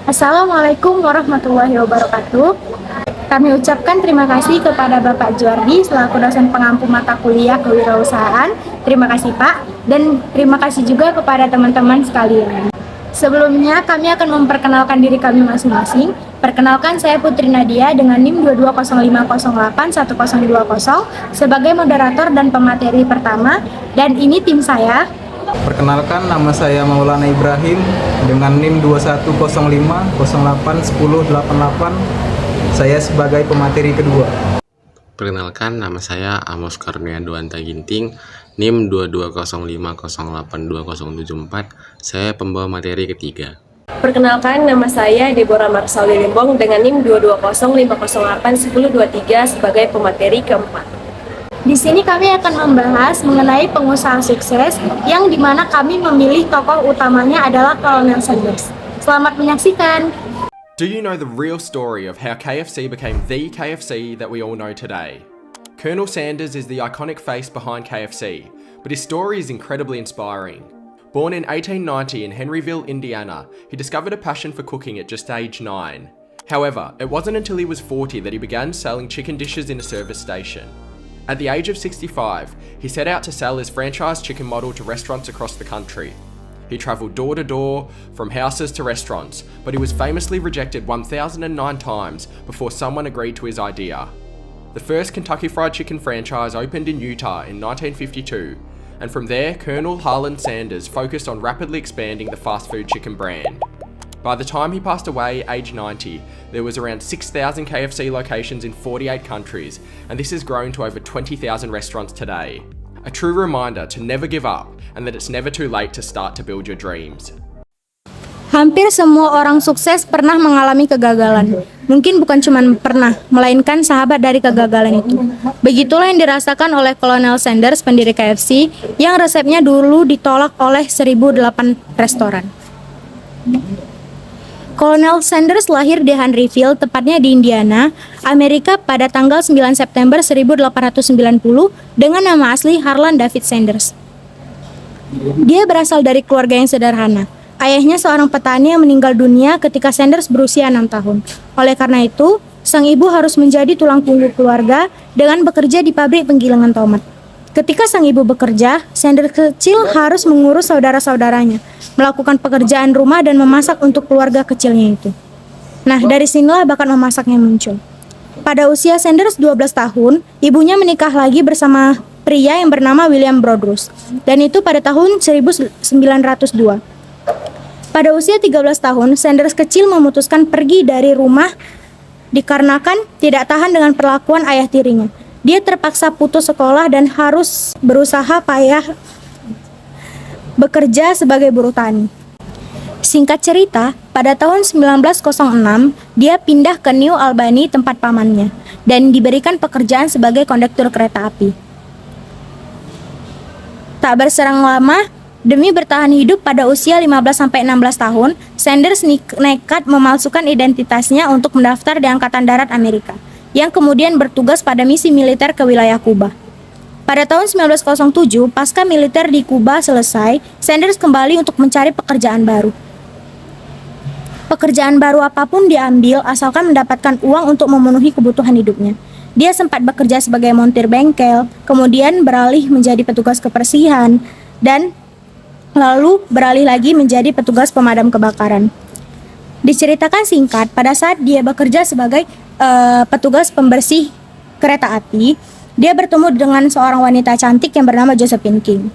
Assalamualaikum warahmatullahi wabarakatuh. Kami ucapkan terima kasih kepada Bapak Juardi selaku dosen pengampu mata kuliah kewirausahaan. Terima kasih Pak, dan terima kasih juga kepada teman-teman sekalian. Sebelumnya kami akan memperkenalkan diri kami masing-masing. Perkenalkan, saya Putri Nadia dengan NIM 2205081020 sebagai moderator dan pemateri pertama, dan ini tim saya. Perkenalkan, nama saya Maulana Ibrahim dengan NIM 2105081088. Saya sebagai pemateri kedua. Perkenalkan, nama saya Amos Karnia Duanta Ginting, NIM 2205082074. Saya pembawa materi ketiga. Perkenalkan, nama saya Deborah Marsali Limbong dengan NIM 2205081023 sebagai pemateri keempat. Di sini kami akan membahas mengenai pengusaha sukses yang dimana kami memilih tokoh utamanya adalah Colonel Sanders. Selamat menyaksikan. Do you know the real story of how KFC became the KFC that we all know today? Colonel Sanders is the iconic face behind KFC, but his story is incredibly inspiring. Born in 1890 in Henryville, Indiana, he discovered a passion for cooking at just age 9. However, it wasn't until he was 40 that he began selling chicken dishes in a service station. At the age of 65, he set out to sell his franchise chicken model to restaurants across the country. He travelled door to door, from houses to restaurants, but he was famously rejected 1,009 times before someone agreed to his idea. The first Kentucky Fried Chicken franchise opened in Utah in 1952, and from there, Colonel Harlan Sanders focused on rapidly expanding the fast food chicken brand. By the time he passed away, aged 90, there was around 6,000 KFC locations in 48 countries, and this has grown to over 20,000 restaurants today. A true reminder to never give up, and that it's never too late to start to build your dreams. Hampir semua orang sukses pernah mengalami kegagalan. Mungkin bukan cuma pernah, melainkan sahabat dari kegagalan itu. Begitulah yang dirasakan oleh Colonel Sanders, pendiri KFC, yang resepnya dulu ditolak oleh 1.008 restoran. Colonel Sanders lahir di Henryville, tepatnya di Indiana, Amerika pada tanggal 9 September 1890 dengan nama asli Harlan David Sanders. Dia berasal dari keluarga yang sederhana. Ayahnya seorang petani yang meninggal dunia ketika Sanders berusia 6 tahun. Oleh karena itu, sang ibu harus menjadi tulang punggung keluarga dengan bekerja di pabrik penggilingan tomat. Ketika sang ibu bekerja, Sanders kecil harus mengurus saudara-saudaranya, melakukan pekerjaan rumah dan memasak untuk keluarga kecilnya itu. Nah, dari sinilah bakat memasaknya muncul. Pada usia Sanders 12 tahun, ibunya menikah lagi bersama pria yang bernama William Brodrus, dan itu pada tahun 1902. Pada usia 13 tahun, Sanders kecil memutuskan pergi dari rumah dikarenakan tidak tahan dengan perlakuan ayah tirinya. Dia terpaksa putus sekolah dan harus berusaha payah bekerja sebagai buruh tani. Singkat cerita, pada tahun 1906, dia pindah ke New Albany tempat pamannya dan diberikan pekerjaan sebagai kondektur kereta api. Tak berserang lama, demi bertahan hidup pada usia 15-16 tahun, Sanders nekat memalsukan identitasnya untuk mendaftar di Angkatan Darat Amerika, yang kemudian bertugas pada misi militer ke wilayah Kuba. Pada tahun 1907, pasca militer di Kuba selesai, Sanders kembali untuk mencari pekerjaan baru. Pekerjaan baru apapun diambil asalkan mendapatkan uang untuk memenuhi kebutuhan hidupnya. Dia sempat bekerja sebagai montir bengkel, kemudian beralih menjadi petugas kebersihan, dan lalu beralih lagi menjadi petugas pemadam kebakaran. Diceritakan singkat, pada saat dia bekerja sebagai petugas pembersih kereta api, dia bertemu dengan seorang wanita cantik yang bernama Josephine King,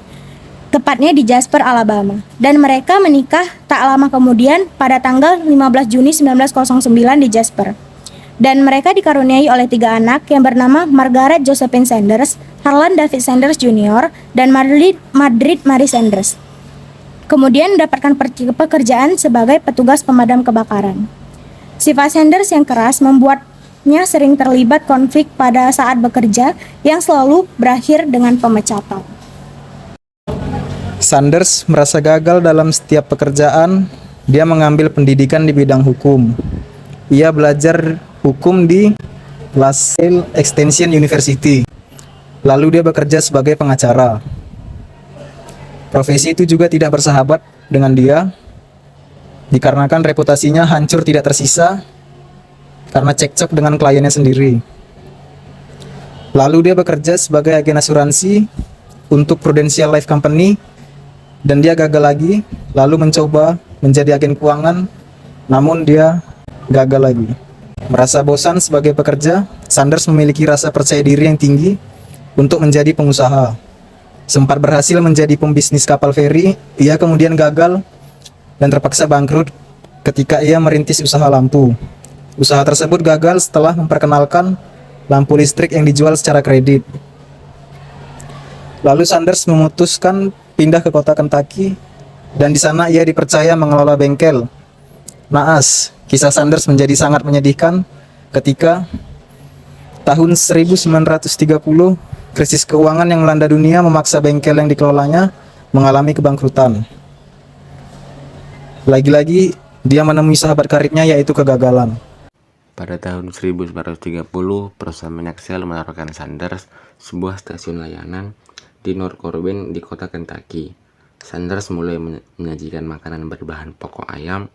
tepatnya di Jasper, Alabama, dan mereka menikah tak lama kemudian pada tanggal 15 Juni 1909 di Jasper. Dan mereka dikaruniai oleh 3 anak yang bernama Margaret Josephine Sanders, Harlan David Sanders Jr., dan Madrid Mary Sanders. Kemudian mendapatkan pekerjaan sebagai petugas pemadam kebakaran. Sifat Sanders yang keras membuatnya sering terlibat konflik pada saat bekerja yang selalu berakhir dengan pemecatan. Sanders merasa gagal dalam setiap pekerjaan. Dia mengambil pendidikan di bidang hukum. Ia belajar hukum di LaSalle Extension University. Lalu dia bekerja sebagai pengacara. Profesi itu juga tidak bersahabat dengan dia. dikarenakan reputasinya hancur tidak tersisa karena cekcok dengan kliennya sendiri. Lalu dia bekerja sebagai agen asuransi untuk Prudential Life Company dan dia gagal lagi, lalu mencoba menjadi agen keuangan, namun dia gagal lagi. Merasa bosan sebagai pekerja, Sanders memiliki rasa percaya diri yang tinggi untuk menjadi pengusaha. Sempat berhasil menjadi pembisnis kapal feri, ia kemudian gagal dan terpaksa bangkrut ketika ia merintis usaha lampu. Usaha tersebut gagal setelah memperkenalkan lampu listrik yang dijual secara kredit. Lalu Sanders memutuskan pindah ke kota Kentucky dan di sana ia dipercaya mengelola bengkel. Naas, kisah Sanders menjadi sangat menyedihkan ketika tahun 1930 krisis keuangan yang melanda dunia memaksa bengkel yang dikelolanya mengalami kebangkrutan. Lagi-lagi dia menemui sahabat karibnya yaitu kegagalan. Pada tahun 1930, perusahaan minyak Shell menawarkan Sanders sebuah stasiun layanan di North Corbin di kota Kentucky. Sanders mulai menyajikan makanan berbahan pokok ayam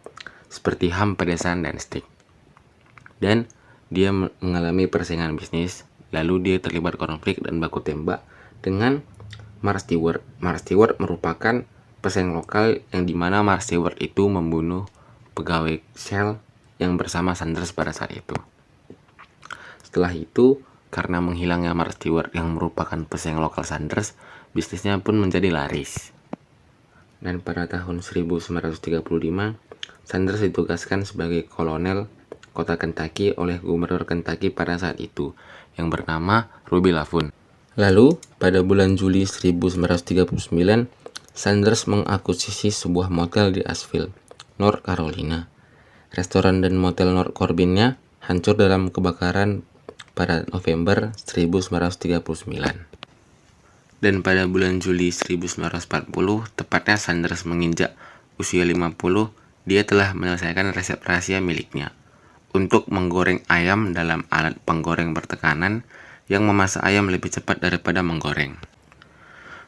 seperti ham pedesan dan steak. Dan dia mengalami persaingan bisnis, lalu dia terlibat konflik dan baku tembak dengan Mark Stewart. Mark Stewart merupakan pesaing lokal yang dimana Mark Stewart itu membunuh pegawai Shell yang bersama Sanders pada saat itu. Setelah itu, karena menghilangnya Mark Stewart yang merupakan pesaing lokal Sanders, bisnisnya pun menjadi laris. Dan pada tahun 1935, Sanders ditugaskan sebagai kolonel kota Kentucky oleh gubernur Kentucky pada saat itu, yang bernama Ruby Laffoon. Lalu, pada bulan Juli 1939, Sanders mengakuisisi sebuah motel di Asheville, North Carolina. Restoran dan motel North Corbin-nya hancur dalam kebakaran pada November 1939. Dan pada bulan Juli 1940, tepatnya Sanders menginjak usia 50, dia telah menyelesaikan resep rahasia miliknya untuk menggoreng ayam dalam alat penggoreng bertekanan yang memasak ayam lebih cepat daripada menggoreng.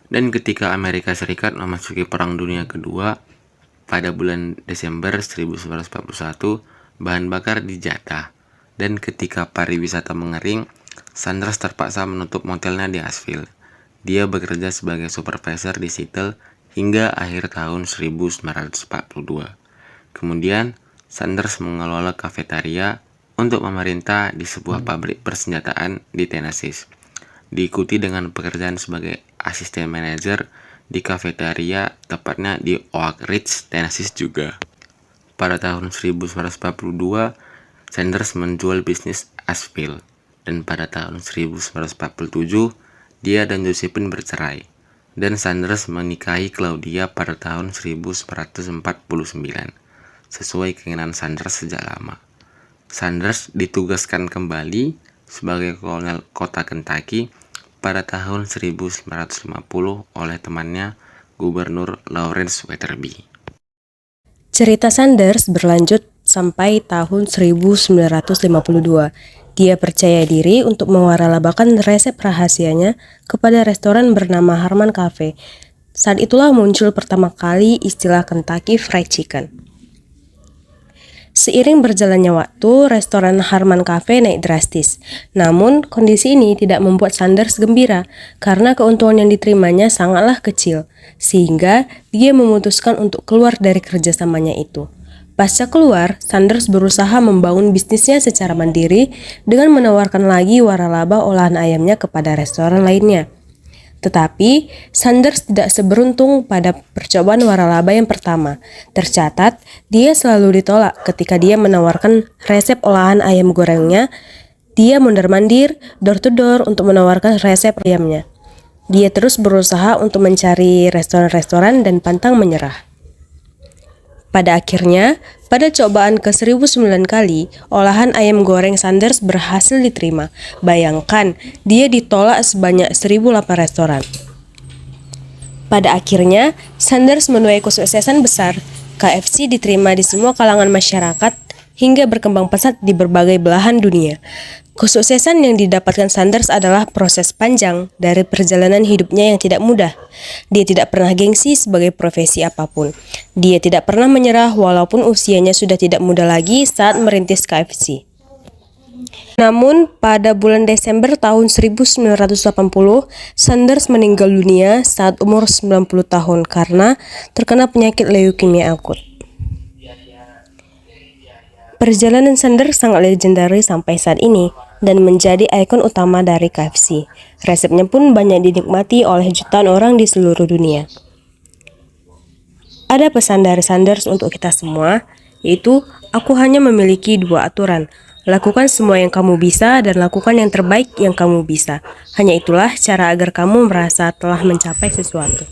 Dan ketika Amerika Serikat memasuki Perang Dunia Kedua, pada bulan Desember 1941, bahan bakar dijatah, dan ketika pariwisata mengering, Sanders terpaksa menutup motelnya di Asheville. Dia bekerja sebagai supervisor di Seattle hingga akhir tahun 1942. Kemudian, Sanders mengelola kafetaria untuk pemerintah di sebuah pabrik persenjataan di Tennessee. Diikuti dengan pekerjaan sebagai asisten manajer di kafetaria, tepatnya di Oak Ridge, Tennessee juga. Pada tahun 1942, Sanders menjual bisnis Asheville, dan pada tahun 1947, dia dan Josephine bercerai, dan Sanders menikahi Claudia pada tahun 1949, sesuai keinginan Sanders sejak lama. Sanders ditugaskan kembali sebagai kolonel kota Kentucky pada tahun 1950 oleh temannya, Gubernur Lawrence Weatherby. Cerita Sanders berlanjut sampai tahun 1952. Dia percaya diri untuk mewaralabakan resep rahasianya kepada restoran bernama Harman Cafe. Saat itulah muncul pertama kali istilah Kentucky Fried Chicken. Seiring berjalannya waktu, restoran Harman Cafe naik drastis. Namun, kondisi ini tidak membuat Sanders gembira karena keuntungan yang diterimanya sangatlah kecil, sehingga dia memutuskan untuk keluar dari kerjasamanya itu. Pasca keluar, Sanders berusaha membangun bisnisnya secara mandiri dengan menawarkan lagi waralaba olahan ayamnya kepada restoran lainnya. Tetapi, Sanders tidak seberuntung pada percobaan waralaba yang pertama. Tercatat, dia selalu ditolak ketika dia menawarkan resep olahan ayam gorengnya. Dia mondar-mandir, door to door untuk menawarkan resep ayamnya. Dia terus berusaha untuk mencari restoran-restoran dan pantang menyerah. Pada akhirnya, pada cobaan ke-1009 kali, olahan ayam goreng Sanders berhasil diterima. Bayangkan, dia ditolak sebanyak 1008 restoran. Pada akhirnya, Sanders menuai kesuksesan besar. KFC diterima di semua kalangan masyarakat hingga berkembang pesat di berbagai belahan dunia. Kesuksesan yang didapatkan Sanders adalah proses panjang dari perjalanan hidupnya yang tidak mudah. Dia tidak pernah gengsi sebagai profesi apapun. Dia tidak pernah menyerah walaupun usianya sudah tidak muda lagi saat merintis KFC. Namun, pada bulan Desember tahun 1980, Sanders meninggal dunia saat umur 90 tahun karena terkena penyakit leukemia akut. Perjalanan Sanders sangat legendaris sampai saat ini dan menjadi ikon utama dari KFC. Resepnya pun banyak dinikmati oleh jutaan orang di seluruh dunia. Ada pesan dari Sanders untuk kita semua, yaitu aku hanya memiliki 2 aturan. Lakukan semua yang kamu bisa dan lakukan yang terbaik yang kamu bisa. Hanya itulah cara agar kamu merasa telah mencapai sesuatu.